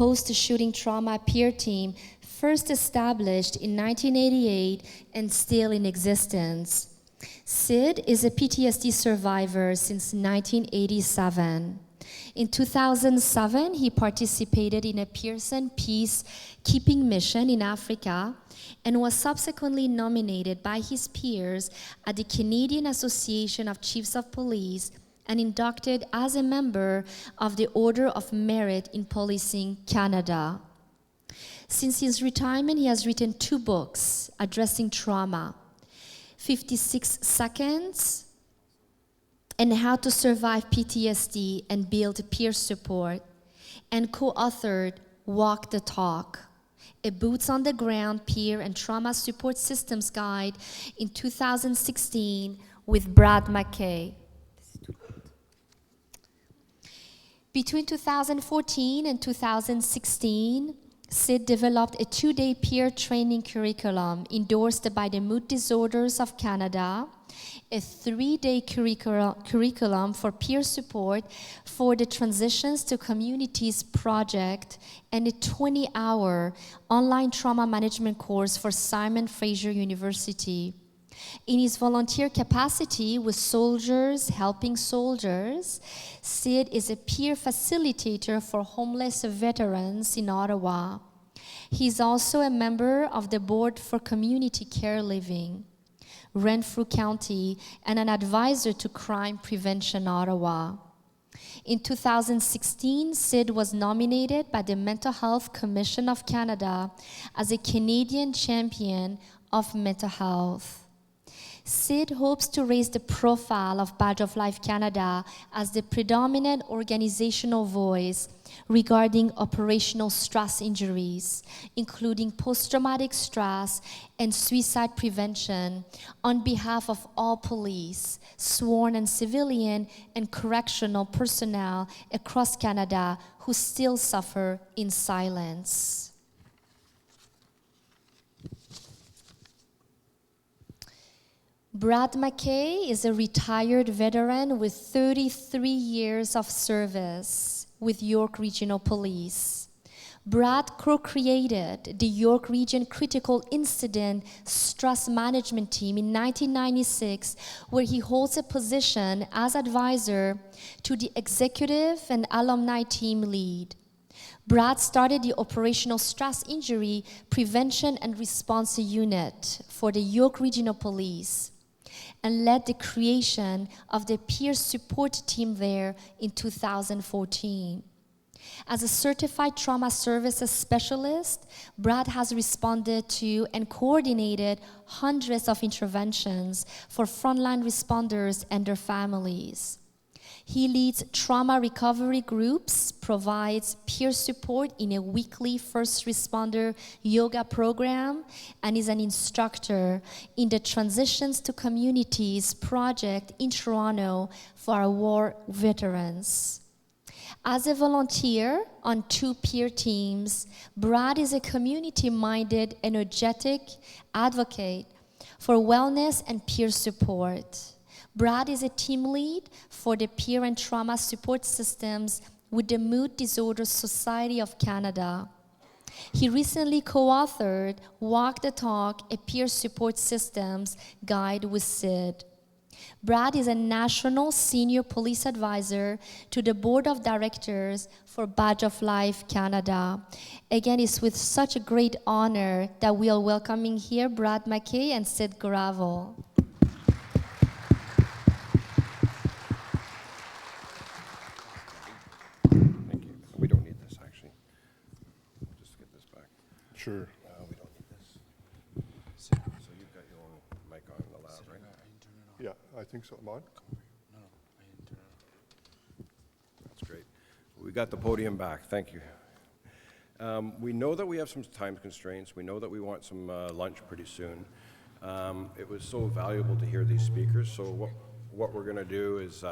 post-shooting trauma peer team first established in 1988 and still in existence. Sid is a PTSD survivor since 1987. In 2007, he participated in a Pearson peacekeeping mission in Africa and was subsequently nominated by his peers at the Canadian Association of Chiefs of Police and inducted as a member of the Order of Merit in Policing Canada. Since his retirement, he has written 2 books addressing trauma, 56 Seconds and How to Survive PTSD and Build Peer Support, and co-authored Walk the Talk, a boots-on-the-ground peer and trauma support systems guide in 2016 with Brad McKay. Between 2014 and 2016, Sid developed a 2-day peer training curriculum endorsed by the Mood Disorders of Canada, a 3-day curriculum for peer support for the Transitions to Communities project, and a 20-hour online trauma management course for Simon Fraser University. In his volunteer capacity with Soldiers Helping Soldiers, Sid is a peer facilitator for homeless veterans in Ottawa. He is also a member of the Board for Community Care Living, Renfrew County, and an advisor to Crime Prevention Ottawa. In 2016, Sid was nominated by the Mental Health Commission of Canada as a Canadian Champion of Mental Health. Sid hopes to raise the profile of Badge of Life Canada as the predominant organizational voice regarding operational stress injuries, including post-traumatic stress and suicide prevention, on behalf of all police, sworn and civilian, and correctional personnel across Canada who still suffer in silence. Brad McKay is a retired veteran with 33 years of service with York Regional Police. Brad co-created the York Region Critical Incident Stress Management Team in 1996, where he holds a position as advisor to the executive and alumni team lead. Brad started the Operational Stress Injury Prevention and Response Unit for the York Regional Police and led the creation of the peer support team there in 2014. As a certified trauma services specialist, Brad has responded to and coordinated hundreds of interventions for frontline responders and their families. He leads trauma recovery groups, provides peer support in a weekly first responder yoga program, and is an instructor in the Transitions to Communities project in Toronto for our war veterans. As a volunteer on 2 peer teams, Brad is a community-minded, energetic advocate for wellness and peer support. Brad is a team lead for the peer and trauma support systems with the Mood Disorders Society of Canada. He recently co-authored Walk the Talk, a peer support systems guide with Sid. Brad is a national senior police advisor to the Board of Directors for Badge of Life Canada. Again, it's with such a great honor that we are welcoming here Brad McKay and Sid Gravel. Sure. We don't need this. So you've got your own mic on the loud, right? I didn't turn it on. Yeah, I think so. Mod? No, I didn't turn it on. That's great. We got the podium back. Thank you. We know that we have some time constraints. We know that we want some lunch pretty soon. It was so valuable to hear these speakers. So what we're going to do is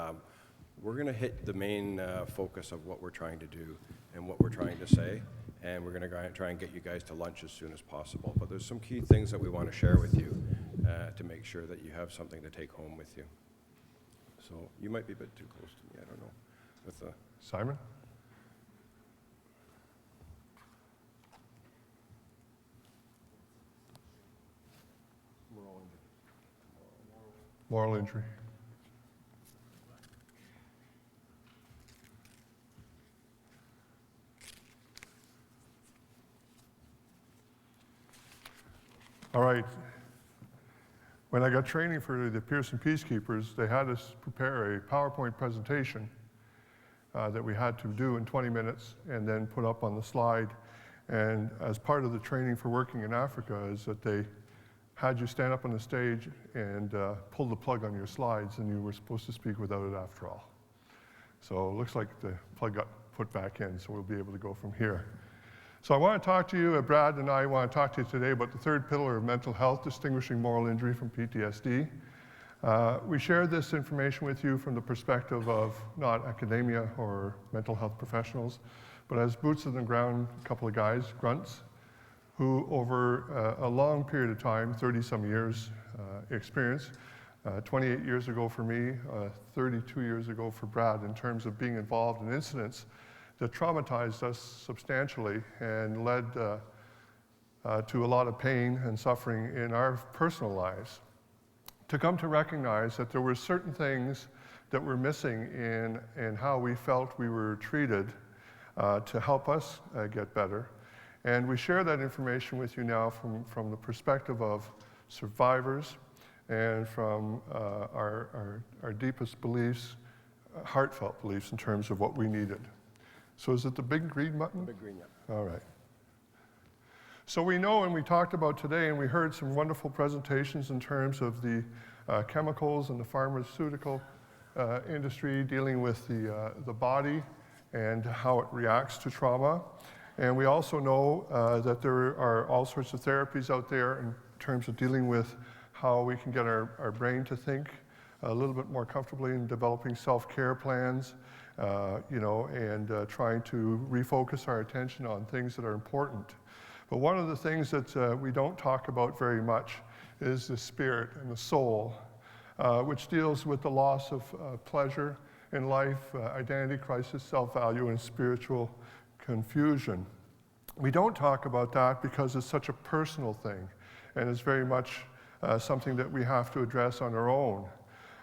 we're going to hit the main focus of what we're trying to do and what we're trying to say. And we're going to try and get you guys to lunch as soon as possible. But there's some key things that we want to share with you to make sure that you have something to take home with you. So you might be a bit too close to me, I don't know. With the Simon? moral injury. All right. When I got training for the Pearson Peacekeepers, they had us prepare a PowerPoint presentation that we had to do in 20 minutes and then put up on the slide. And as part of the training for working in Africa is that they had you stand up on the stage and pull the plug on your slides, and you were supposed to speak without it after all. So it looks like the plug got put back in, so we'll be able to go from here. So I want to talk to you, Brad and I want to talk to you today about the third pillar of mental health, distinguishing moral injury from PTSD. We share this information with you from the perspective of not academia or mental health professionals, but as boots on the ground, a couple of guys, grunts, who over a long period of time, 30-some years experience, 28 years ago for me, 32 years ago for Brad, in terms of being involved in incidents that traumatized us substantially and led to a lot of pain and suffering in our personal lives. To come to recognize that there were certain things that were missing in how we felt we were treated to help us get better. And we share that information with you now from the perspective of survivors and from our deepest beliefs, heartfelt beliefs in terms of what we needed. So is it the big green button? Big green, yeah. All right. So we know, and we talked about today, and we heard some wonderful presentations in terms of the chemicals and the pharmaceutical industry dealing with the body and how it reacts to trauma. And we also know that there are all sorts of therapies out there in terms of dealing with how we can get our brain to think a little bit more comfortably in developing self-care plans, and trying to refocus our attention on things that are important. But one of the things that we don't talk about very much is the spirit and the soul, which deals with the loss of pleasure in life, identity crisis, self-value, and spiritual confusion. We don't talk about that because it's such a personal thing, and it's very much something that we have to address on our own.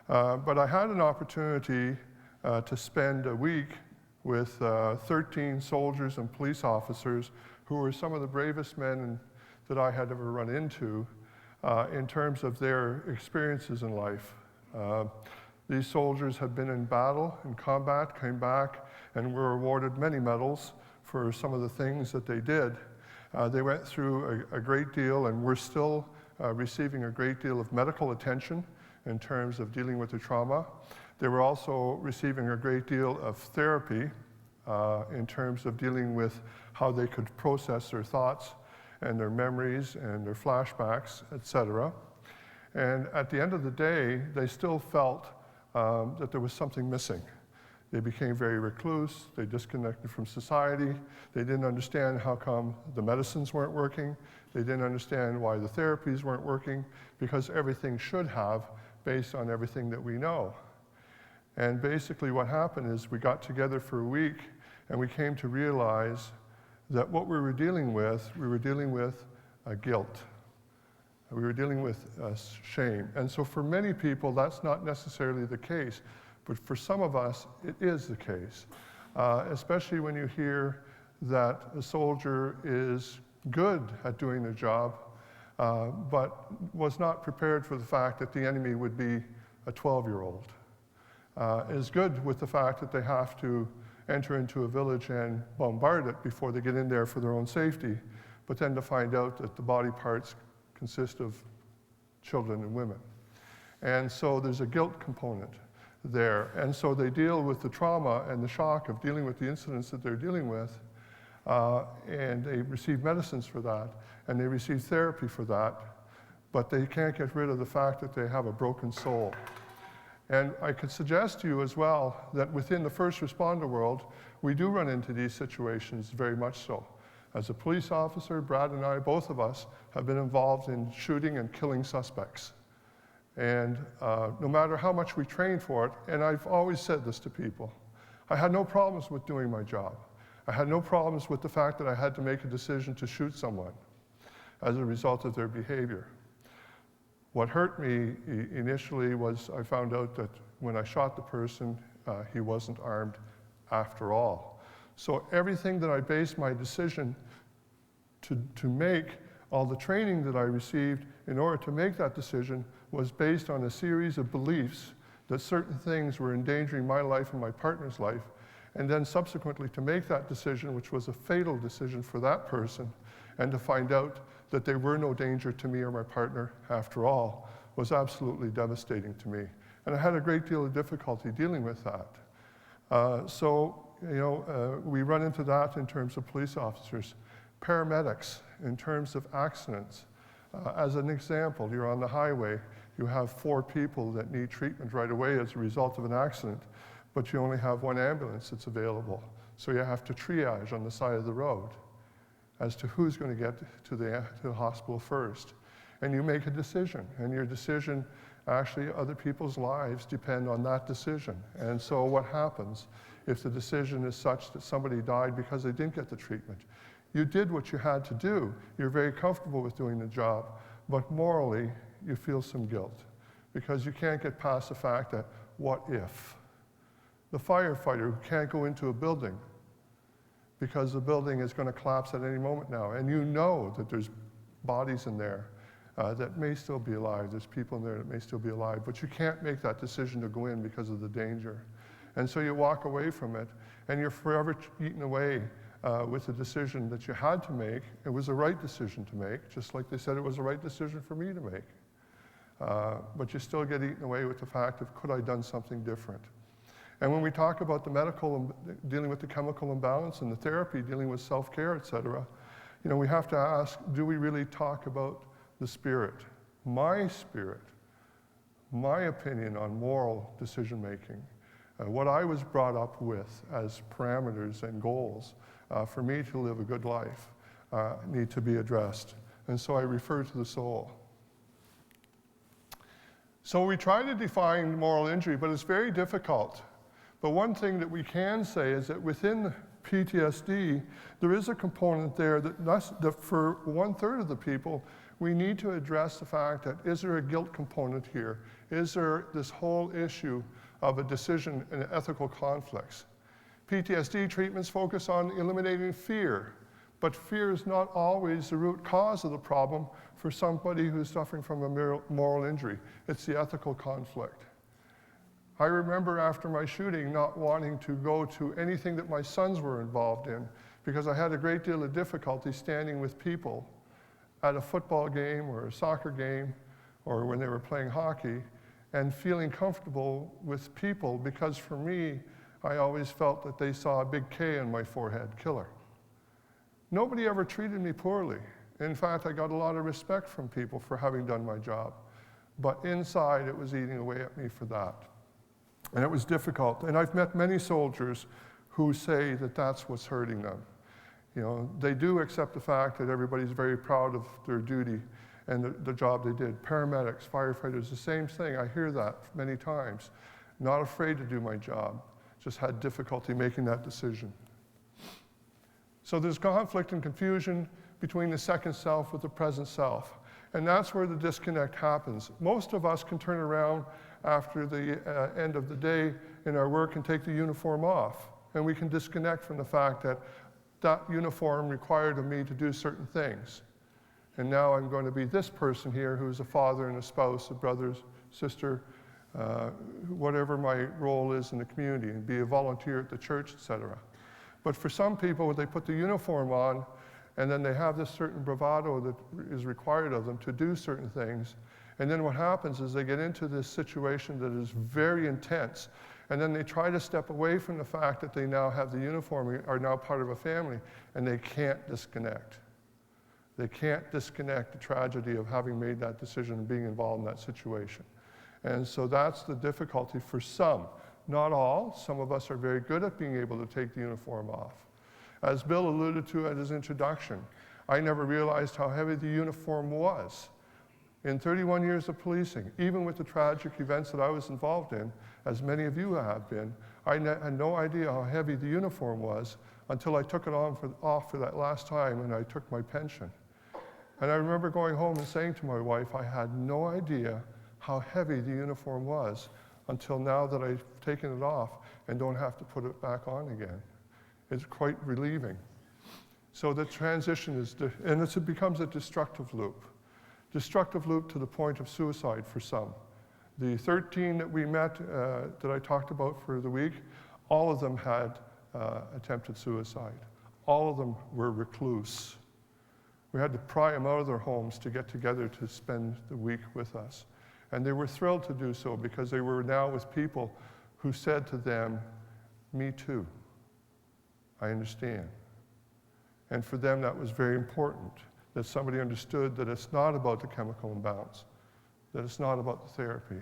But I had an opportunity to spend a week with 13 soldiers and police officers who were some of the bravest men that I had ever run into in terms of their experiences in life. These soldiers had been in battle, in combat, came back, and were awarded many medals for some of the things that they did. They went through a great deal, and we're still receiving a great deal of medical attention in terms of dealing with the trauma. They were also receiving a great deal of therapy in terms of dealing with how they could process their thoughts and their memories and their flashbacks, etc. And at the end of the day, they still felt that there was something missing. They became very recluse, they disconnected from society, they didn't understand how come the medicines weren't working, they didn't understand why the therapies weren't working, because everything should have based on everything that we know. And basically what happened is we got together for a week and we came to realize that what we were dealing with guilt. We were dealing with shame. And so for many people, that's not necessarily the case. But for some of us, it is the case, especially when you hear that a soldier is good at doing the job, but was not prepared for the fact that the enemy would be a 12-year-old. Is good with the fact that they have to enter into a village and bombard it before they get in there for their own safety, but then to find out that the body parts consist of children and women. And so there's a guilt component there. And so they deal with the trauma and the shock of dealing with the incidents that they're dealing with, and they receive medicines for that, and they receive therapy for that, but they can't get rid of the fact that they have a broken soul. And I could suggest to you as well that within the first responder world, we do run into these situations very much so. As a police officer, Brad and I, both of us, have been involved in shooting and killing suspects. And no matter how much we train for it, and I've always said this to people, I had no problems with doing my job. I had no problems with the fact that I had to make a decision to shoot someone as a result of their behavior. What hurt me initially was I found out that when I shot the person, he wasn't armed after all. So everything that I based my decision to make, all the training that I received in order to make that decision was based on a series of beliefs that certain things were endangering my life and my partner's life. And then subsequently to make that decision, which was a fatal decision for that person, and to find out that there were no danger to me or my partner after all, was absolutely devastating to me. And I had a great deal of difficulty dealing with that. We run into that in terms of police officers. Paramedics, in terms of accidents. As an example, you're on the highway, you have 4 people that need treatment right away as a result of an accident, but you only have 1 ambulance that's available. So you have to triage on the side of the road as to who's going to get to the hospital first. And you make a decision, and your decision, actually other people's lives depend on that decision. And so what happens if the decision is such that somebody died because they didn't get the treatment? You did what you had to do. You're very comfortable with doing the job, but morally, you feel some guilt because you can't get past the fact that, what if? The firefighter who can't go into a building because the building is going to collapse at any moment now, and you know that there's bodies in there that may still be alive. There's people in there that may still be alive, but you can't make that decision to go in because of the danger. And so you walk away from it, and you're forever eaten away with the decision that you had to make. It was the right decision to make, just like they said it was the right decision for me to make. But you still get eaten away with the fact of, could I have done something different? And when we talk about the medical, dealing with the chemical imbalance and the therapy, dealing with self-care, et cetera, we have to ask, do we really talk about the spirit, my opinion on moral decision-making, what I was brought up with as parameters and goals for me to live a good life need to be addressed. And so I refer to the soul. So we try to define moral injury, but it's very difficult. But one thing that we can say is that within PTSD, there is a component there that for 1/3 of the people, we need to address the fact that, is there a guilt component here? Is there this whole issue of a decision and ethical conflicts? PTSD treatments focus on eliminating fear, but fear is not always the root cause of the problem for somebody who's suffering from a moral injury. It's the ethical conflict. I remember after my shooting not wanting to go to anything that my sons were involved in because I had a great deal of difficulty standing with people at a football game or a soccer game or when they were playing hockey and feeling comfortable with people because for me, I always felt that they saw a big K on my forehead, killer. Nobody ever treated me poorly. In fact, I got a lot of respect from people for having done my job. But inside, it was eating away at me for that. And it was difficult. And I've met many soldiers who say that that's what's hurting them. They do accept the fact that everybody's very proud of their duty and the job they did. Paramedics, firefighters, the same thing. I hear that many times. Not afraid to do my job, just had difficulty making that decision. So there's conflict and confusion between the second self with the present self. And that's where the disconnect happens. Most of us can turn around after the end of the day in our work and take the uniform off. And we can disconnect from the fact that that uniform required of me to do certain things. And now I'm going to be this person here who's a father and a spouse, a brother, sister, whatever my role is in the community, and be a volunteer at the church, etc. But for some people, when they put the uniform on, and then they have this certain bravado that is required of them to do certain things, and then what happens is they get into this situation that is very intense, and then they try to step away from the fact that they now have the uniform, are now part of a family, and they can't disconnect. They can't disconnect the tragedy of having made that decision and being involved in that situation. And so that's the difficulty for some. Not all. Some of us are very good at being able to take the uniform off. As Bill alluded to at his introduction, I never realized how heavy the uniform was. In 31 years of policing, even with the tragic events that I was involved in, as many of you have been, I had no idea how heavy the uniform was until I took it off for that last time and I took my pension. And I remember going home and saying to my wife, I had no idea how heavy the uniform was until now that I've taken it off and don't have to put it back on again. It's quite relieving. So the transition is, and it becomes a destructive loop. Destructive loop to the point of suicide for some. The 13 that we met, that I talked about for the week, all of them had attempted suicide. All of them were recluse. We had to pry them out of their homes to get together to spend the week with us. And they were thrilled to do so because they were now with people who said to them, me too, I understand. And for them that was very important, that somebody understood that it's not about the chemical imbalance, that it's not about the therapy,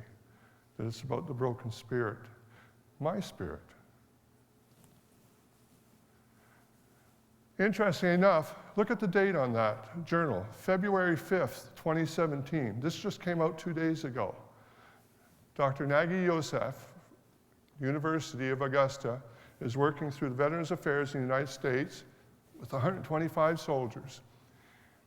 that it's about the broken spirit, my spirit. Interestingly enough, look at the date on that journal, February 5th, 2017. This just came out 2 days ago. Dr. Nagy Yosef, University of Augusta, is working through the Veterans Affairs in the United States with 125 soldiers.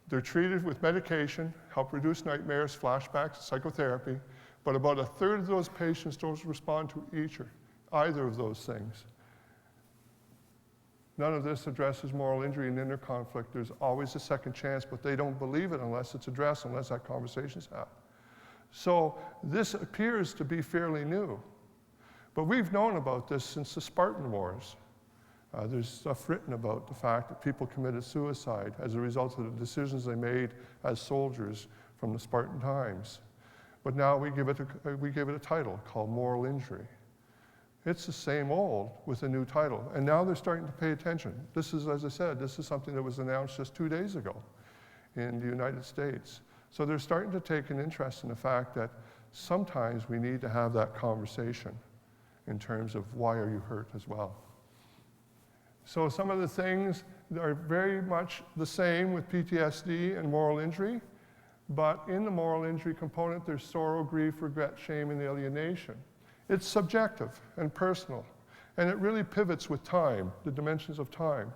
They're treated with medication, help reduce nightmares, flashbacks, psychotherapy, but about a third of those patients don't respond to either of those things. None of this addresses moral injury and inner conflict. There's always a second chance, but they don't believe it unless it's addressed, unless that conversation's had. So this appears to be fairly new. But we've known about this since the Spartan Wars. There's stuff written about the fact that people committed suicide as a result of the decisions they made as soldiers from the Spartan times. But now we give it a title called moral injury. It's the same old with a new title. And now they're starting to pay attention. This is, as I said, this is something that was announced just 2 days ago in the United States. So they're starting to take an interest in the fact that sometimes we need to have that conversation in terms of why are you hurt as well. So some of the things are very much the same with PTSD and moral injury, but in the moral injury component, there's sorrow, grief, regret, shame, and alienation. It's subjective and personal, and it really pivots with time, the dimensions of time.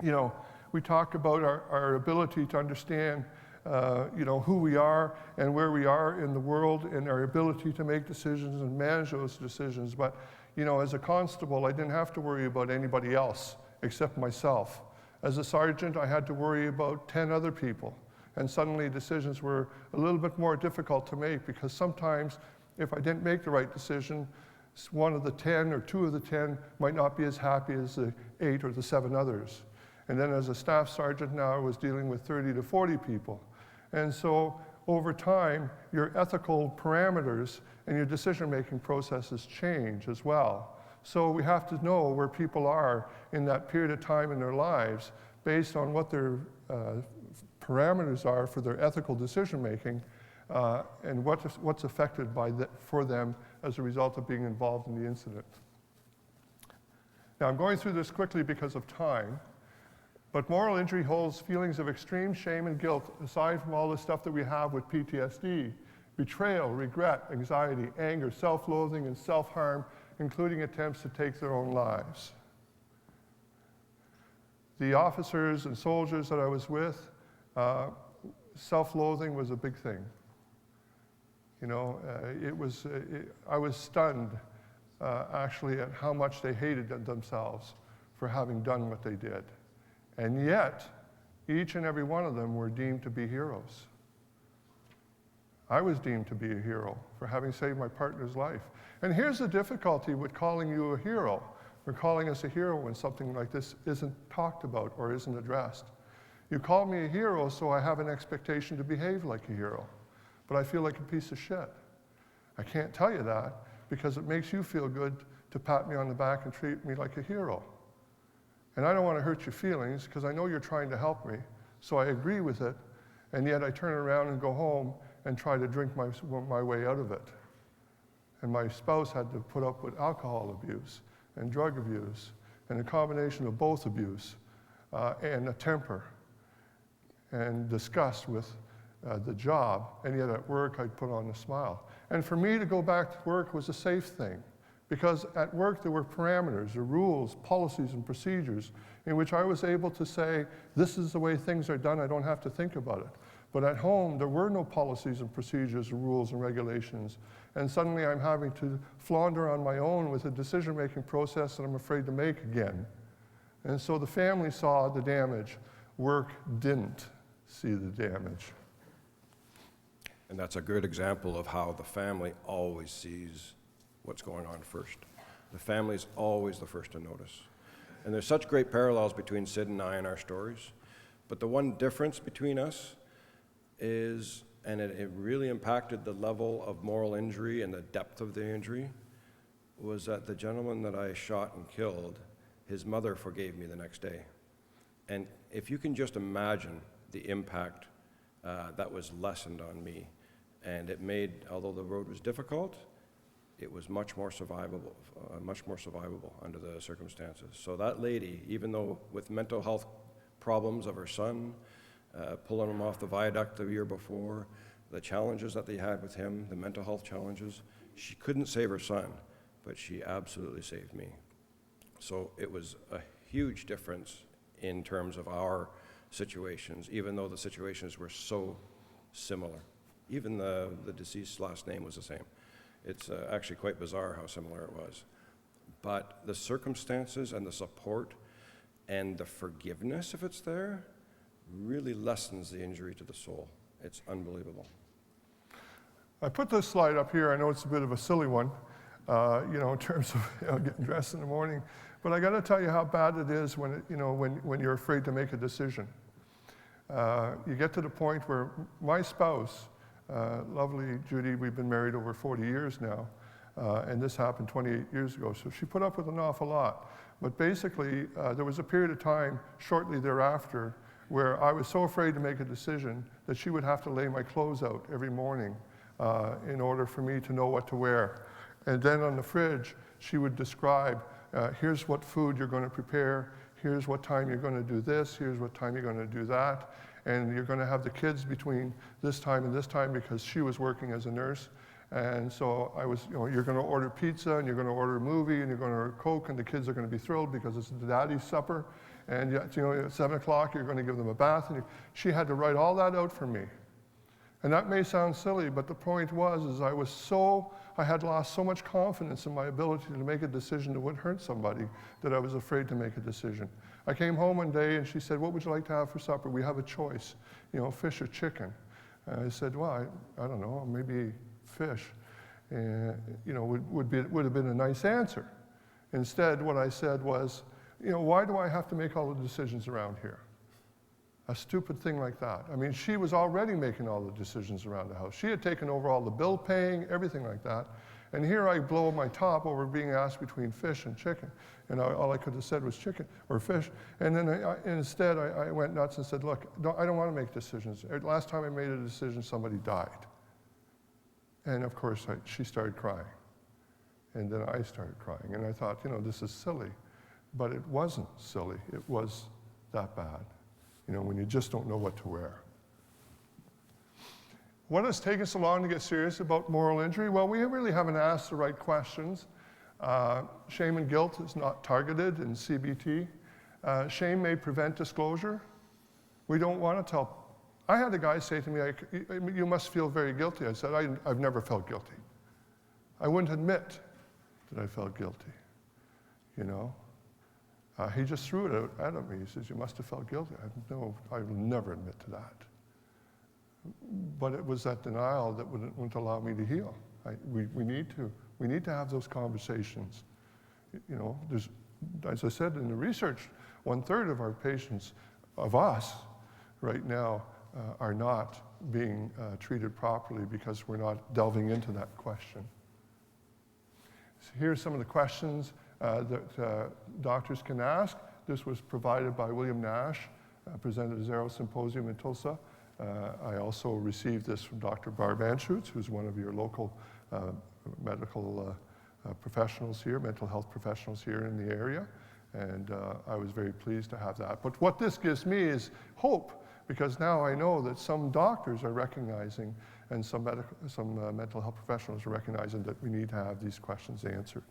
You know, we talk about our ability to understand, who we are and where we are in the world and our ability to make decisions and manage those decisions. But, you know, as a constable, I didn't have to worry about anybody else except myself. As a sergeant, I had to worry about 10 other people. And suddenly decisions were a little bit more difficult to make because sometimes if I didn't make the right decision, one of the 10 or 2 of the 10 might not be as happy as the 8 or the 7 others. And then as a staff sergeant now, I was dealing with 30 to 40 people. And so over time, your ethical parameters and your decision-making processes change as well. So we have to know where people are in that period of time in their lives based on what their parameters are for their ethical decision-making and what's affected for them as a result of being involved in the incident. Now, I'm going through this quickly because of time, but moral injury holds feelings of extreme shame and guilt aside from all the stuff that we have with PTSD, betrayal, regret, anxiety, anger, self-loathing, and self-harm, including attempts to take their own lives. The officers and soldiers that I was with, self-loathing was a big thing. You know, I was stunned actually at how much they hated themselves for having done what they did. And yet, each and every one of them were deemed to be heroes. I was deemed to be a hero for having saved my partner's life. And here's the difficulty with calling you a hero, or calling us a hero when something like this isn't talked about or isn't addressed. You call me a hero, so I have an expectation to behave like a hero. But I feel like a piece of shit. I can't tell you that because it makes you feel good to pat me on the back and treat me like a hero. And I don't want to hurt your feelings because I know you're trying to help me, so I agree with it, and yet I turn around and go home and try to drink my way out of it. And my spouse had to put up with alcohol abuse and drug abuse and a combination of both abuse and a temper and disgust with the job, and yet at work I'd put on a smile. And for me to go back to work was a safe thing Because at work there were parameters, there were rules, policies, and procedures in which I was able to say, this is the way things are done, I don't have to think about it. But at home, there were no policies and procedures, and rules and regulations. And suddenly I'm having to flounder on my own with a decision-making process that I'm afraid to make again. And so the family saw the damage. Work didn't see the damage. And that's a good example of how the family always sees what's going on first. The family's always the first to notice. And there's such great parallels between Sid and I in our stories. But the one difference between us is, and it really impacted the level of moral injury and the depth of the injury, was that the gentleman that I shot and killed, his mother forgave me the next day. And if you can just imagine the impact that was lessened on me, and it made, although the road was difficult, it was much more survivable under the circumstances. So that lady, even though with mental health problems of her son, pulling him off the viaduct the year before, the challenges that they had with him, the mental health challenges, she couldn't save her son, but she absolutely saved me. So it was a huge difference in terms of our situations, even though the situations were so similar. Even the deceased's last name was the same. It's actually quite bizarre how similar it was. But the circumstances and the support and the forgiveness, if it's there, really lessens the injury to the soul. It's unbelievable. I put this slide up here. I know it's a bit of a silly one, in terms of getting dressed in the morning. But I got to tell you how bad it is when you're afraid to make a decision. You get to the point where my spouse, lovely Judy, we've been married over 40 years now, and this happened 28 years ago. So she put up with an awful lot. But basically, there was a period of time shortly thereafter where I was so afraid to make a decision that she would have to lay my clothes out every morning in order for me to know what to wear. And then on the fridge, she would describe, here's what food you're going to prepare, here's what time you're going to do this, here's what time you're going to do that, and you're going to have the kids between this time and this time because she was working as a nurse. And so I was, you're going to order pizza, and you're going to order a movie, and you're going to order Coke, and the kids are going to be thrilled because it's the daddy's supper. And at 7 o'clock, you're going to give them a bath. And she had to write all that out for me. And that may sound silly, but the point was, I had lost so much confidence in my ability to make a decision that would hurt somebody that I was afraid to make a decision. I came home one day, and she said, what would you like to have for supper? We have a choice, fish or chicken. And I said, well, I don't know, maybe fish, would have been a nice answer. Instead, what I said was, why do I have to make all the decisions around here? A stupid thing like that. I mean, she was already making all the decisions around the house. She had taken over all the bill paying, everything like that. And here I blow my top over being asked between fish and chicken. And all I could have said was chicken or fish. And then instead, I went nuts and said, look, I don't want to make decisions. Last time I made a decision, somebody died. And of course, she started crying. And then I started crying. And I thought, this is silly. But it wasn't silly. It was that bad, when you just don't know what to wear. What has taken so long to get serious about moral injury? Well, we really haven't asked the right questions. Shame and guilt is not targeted in CBT. Shame may prevent disclosure. We don't want to tell. I had a guy say to me, you must feel very guilty. I said, I've never felt guilty. I wouldn't admit that I felt guilty, He just threw it out at me. He says, you must have felt guilty. No, I will never admit to that. But it was that denial that wouldn't allow me to heal. We need to have those conversations. There's, as I said in the research, 1/3 of our patients, of us, right now, are not being treated properly because we're not delving into that question. So here's some of the questions that doctors can ask. This was provided by William Nash, presented at Zero Symposium in Tulsa. I also received this from Dr. Barb Anschutz, who's one of your local medical professionals here, mental health professionals here in the area. And I was very pleased to have that. But what this gives me is hope, because now I know that some doctors are recognizing and some mental health professionals are recognizing that we need to have these questions answered.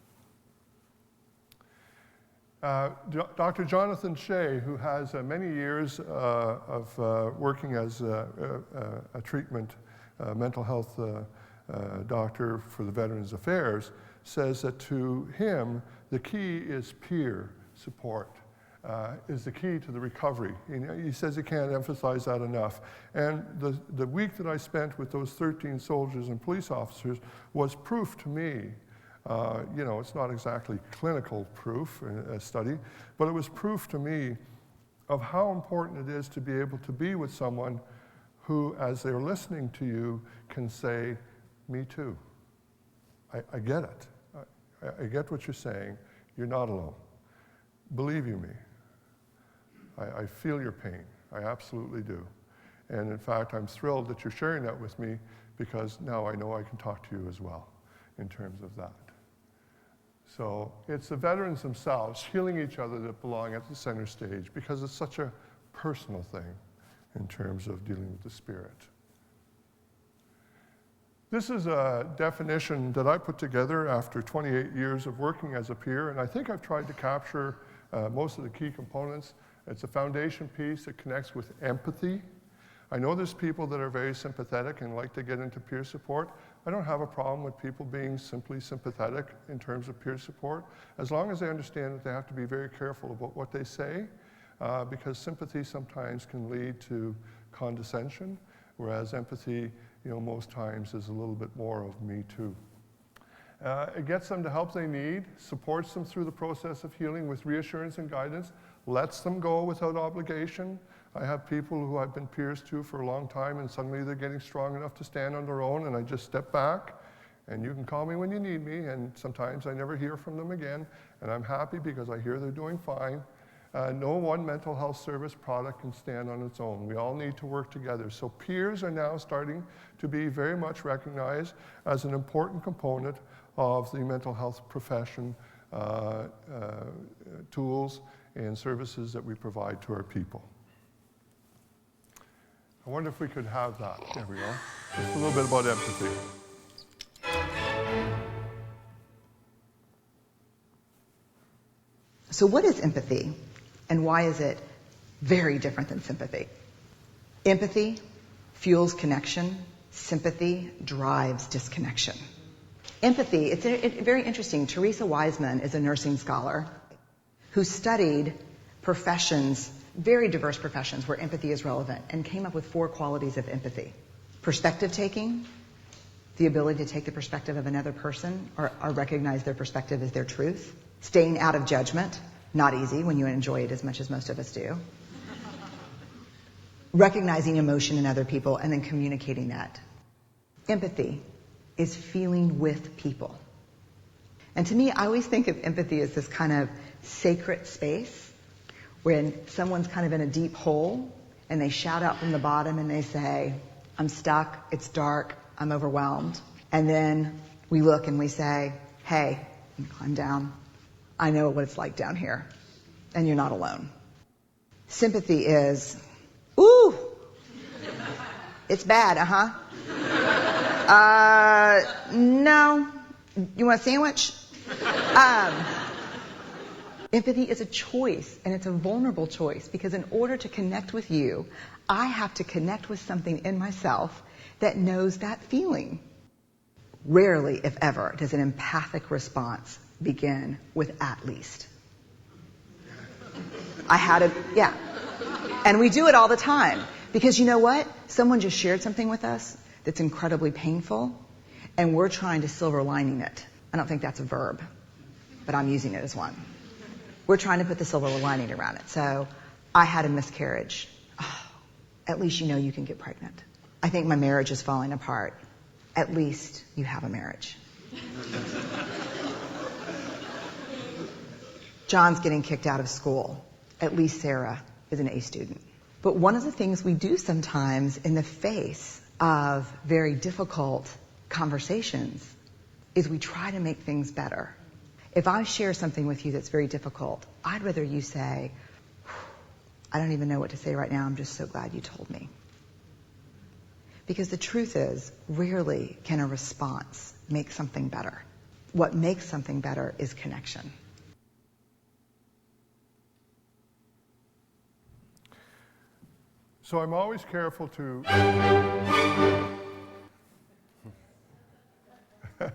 Dr. Jonathan Shea, who has many years of working as a treatment mental health doctor for the Veterans Affairs, says that to him, the key is peer support, is the key to the recovery. He says he can't emphasize that enough. And the week that I spent with those 13 soldiers and police officers was proof to me. It's not exactly clinical proof, a study, but it was proof to me of how important it is to be able to be with someone who, as they're listening to you, can say, me too. I get it. I get what you're saying. You're not alone. Believe you me. I feel your pain. I absolutely do. And in fact, I'm thrilled that you're sharing that with me, because now I know I can talk to you as well in terms of that. So it's the veterans themselves healing each other that belong at the center stage, because it's such a personal thing in terms of dealing with the spirit. This is a definition that I put together after 28 years of working as a peer, and I think I've tried to capture most of the key components. It's a foundation piece that connects with empathy. I know there's people that are very sympathetic and like to get into peer support. I don't have a problem with people being simply sympathetic in terms of peer support, as long as they understand that they have to be very careful about what they say, because sympathy sometimes can lead to condescension, whereas empathy, most times is a little bit more of me too. It gets them the help they need, supports them through the process of healing with reassurance and guidance, lets them go without obligation. I have people who I've been peers to for a long time, and suddenly they're getting strong enough to stand on their own, and I just step back, and you can call me when you need me, and sometimes I never hear from them again, and I'm happy because I hear they're doing fine. No one mental health service product can stand on its own. We all need to work together. So peers are now starting to be very much recognized as an important component of the mental health profession tools and services that we provide to our people. I wonder if we could have that. There we go. Just a little bit about empathy. So what is empathy, and why is it very different than sympathy? Empathy fuels connection. Sympathy drives disconnection. Empathy, it's very interesting. Teresa Wiseman is a nursing scholar who studied professions, very diverse professions where empathy is relevant, and came up with 4 qualities of empathy. Perspective taking, the ability to take the perspective of another person or recognize their perspective as their truth. Staying out of judgment, not easy when you enjoy it as much as most of us do. Recognizing emotion in other people and then communicating that. Empathy is feeling with people. And to me, I always think of empathy as this kind of sacred space when someone's kind of in a deep hole and they shout out from the bottom and they say, I'm stuck, it's dark, I'm overwhelmed. And then we look and we say, hey, climb down. I know what it's like down here, and you're not alone. Sympathy is, ooh, it's bad, no, you want a sandwich? Empathy is a choice, and it's a vulnerable choice, because in order to connect with you, I have to connect with something in myself that knows that feeling. Rarely, if ever, does an empathic response begin with at least. Yeah. And we do it all the time. Because you know what? Someone just shared something with us that's incredibly painful, and we're trying to silver lining it. I don't think that's a verb, but I'm using it as one. We're trying to put the silver lining around it. So, I had a miscarriage. Oh, at least you know you can get pregnant. I think my marriage is falling apart. At least you have a marriage. John's getting kicked out of school. At least Sarah is an A student. But one of the things we do sometimes in the face of very difficult conversations is we try to make things better. If I share something with you that's very difficult, I'd rather you say, I don't even know what to say right now, I'm just so glad you told me. Because the truth is, rarely can a response make something better. What makes something better is connection. So I'm always careful to... That's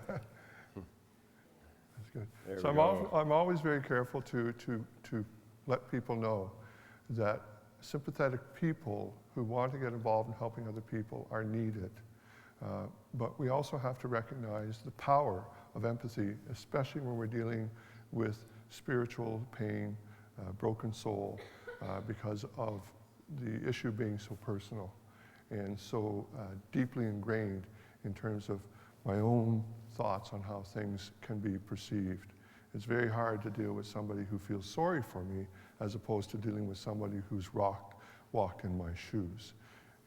good. There So we go. I'm always very careful to let people know that sympathetic people who want to get involved in helping other people are needed. But we also have to recognize the power of empathy, especially when we're dealing with spiritual pain, broken soul, because of the issue being so personal and so deeply ingrained in terms of my own thoughts on how things can be perceived. It's very hard to deal with somebody who feels sorry for me as opposed to dealing with somebody who's walked in my shoes.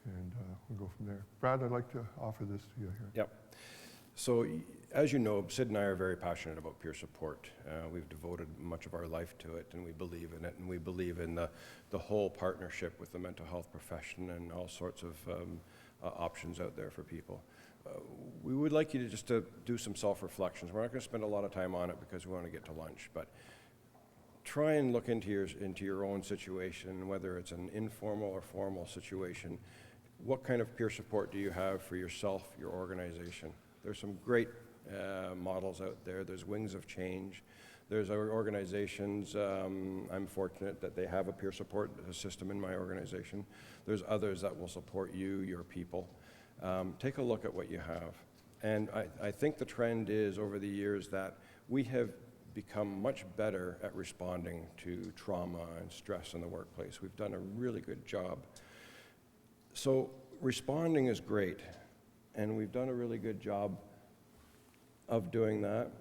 And we'll go from there. Brad, I'd like to offer this to you here. Yep. So, as you know, Sid and I are very passionate about peer support. We've devoted much of our life to it, and we believe in it, and we believe in the whole partnership with the mental health profession and all sorts of options out there for people. We would like you to just to do some self-reflections. We're not going to spend a lot of time on it because we want to get to lunch, but try and look into your own situation, whether it's an informal or formal situation. What kind of peer support do you have for yourself, your organization? There's some great models out there. There's Wings of Change. There's our organizations. I'm fortunate that they have a peer support system in my organization. There's others that will support you, your people. Take a look at what you have. And I think the trend is over the years that we have become much better at responding to trauma and stress in the workplace. We've done a really good job. So responding is great, and we've done a really good job of doing that.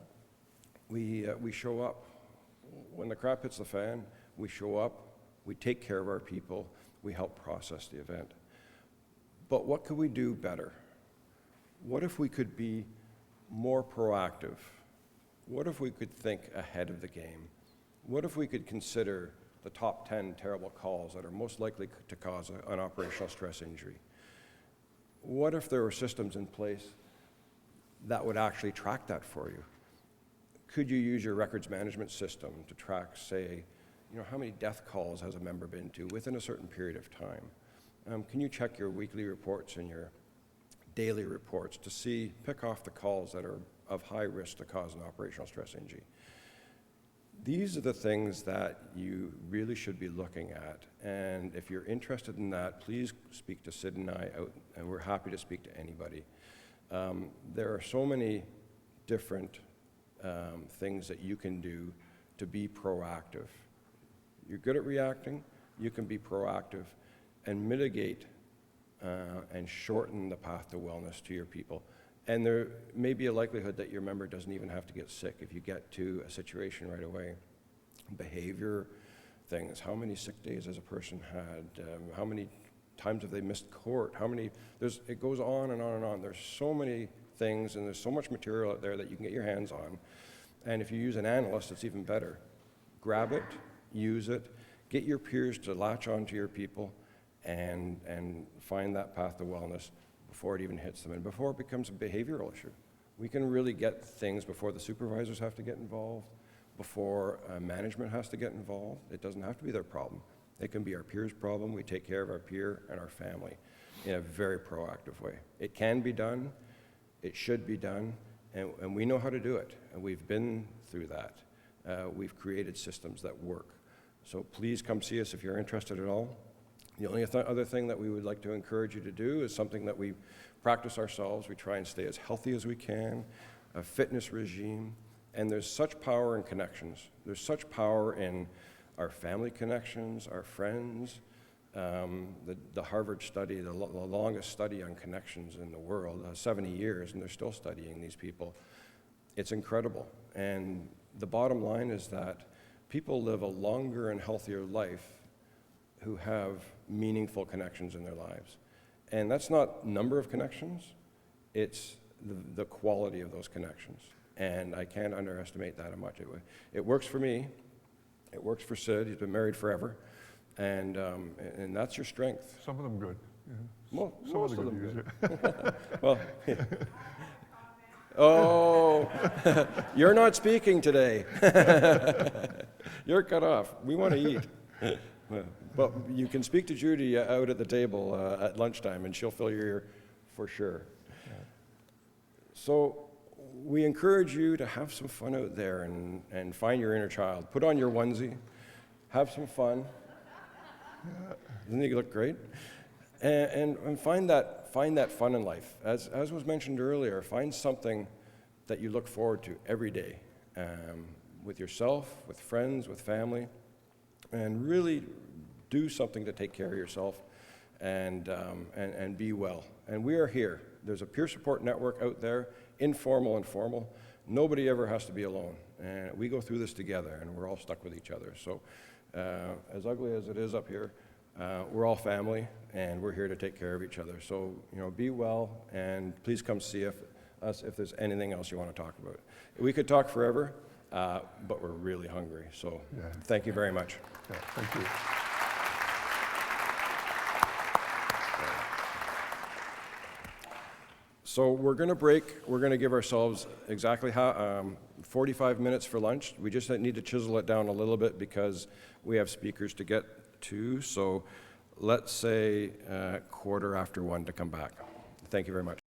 We show up. When the crap hits the fan, we show up, we take care of our people, we help process the event. But what could we do better? What if we could be more proactive? What if we could think ahead of the game? What if we could consider the top 10 terrible calls that are most likely to cause an operational stress injury? What if there were systems in place that would actually track that for you? Could you use your records management system to track, say, how many death calls has a member been to within a certain period of time? Can you check your weekly reports and your daily reports to pick off the calls that are of high risk to cause an operational stress injury? These are the things that you really should be looking at. And if you're interested in that, please speak to Sid and I, and we're happy to speak to anybody. There are so many different things that you can do to be proactive. You're good at reacting, you can be proactive and mitigate and shorten the path to wellness to your people. And there may be a likelihood that your member doesn't even have to get sick if you get to a situation right away. Behavior things, how many sick days has a person had? How many times have they missed court? It goes on and on and on. There's so many things and there's so much material out there that you can get your hands on. And if you use an analyst, it's even better. Grab it, use it, get your peers to latch onto your people and find that path to wellness before it even hits them and before it becomes a behavioral issue. We can really get things before the supervisors have to get involved, before management has to get involved. It doesn't have to be their problem. It can be our peers' problem. We take care of our peer and our family in a very proactive way. It can be done. It should be done. And we know how to do it. And we've been through that. We've created systems that work. So please come see us if you're interested at all. The only other thing that we would like to encourage you to do is something that we practice ourselves. We try and stay as healthy as we can, a fitness regime, and there's such power in connections. There's such power in our family connections, our friends. The Harvard study, the longest study on connections in the world, 70 years, and they're still studying these people. It's incredible. And the bottom line is that people live a longer and healthier life who have meaningful connections in their lives. And that's not number of connections, it's the quality of those connections. And I can't underestimate that much. It works for me, it works for Sid, he's been married forever, and that's your strength. Some of them good. Yeah. Most of them good. good. Well, yeah. Oh, you're not speaking today. You're cut off. We want to eat. Well, you can speak to Judy out at the table at lunchtime, and she'll fill your ear for sure. So we encourage you to have some fun out there and find your inner child. Put on your onesie, have some fun. Doesn't he look great? And find that fun in life. As was mentioned earlier, find something that you look forward to every day, with yourself, with friends, with family, and really do something to take care of yourself and be well. And we are here. There's a peer support network out there, informal and formal. Nobody ever has to be alone. And we go through this together, and we're all stuck with each other. So as ugly as it is up here, we're all family, and we're here to take care of each other. So, be well, and please come see us if there's anything else you want to talk about. We could talk forever, but we're really hungry. So thank you very much. Yeah, thank you. So we're going to break. We're going to give ourselves exactly 45 minutes for lunch. We just need to chisel it down a little bit because we have speakers to get to. So let's say 1:15 to come back. Thank you very much.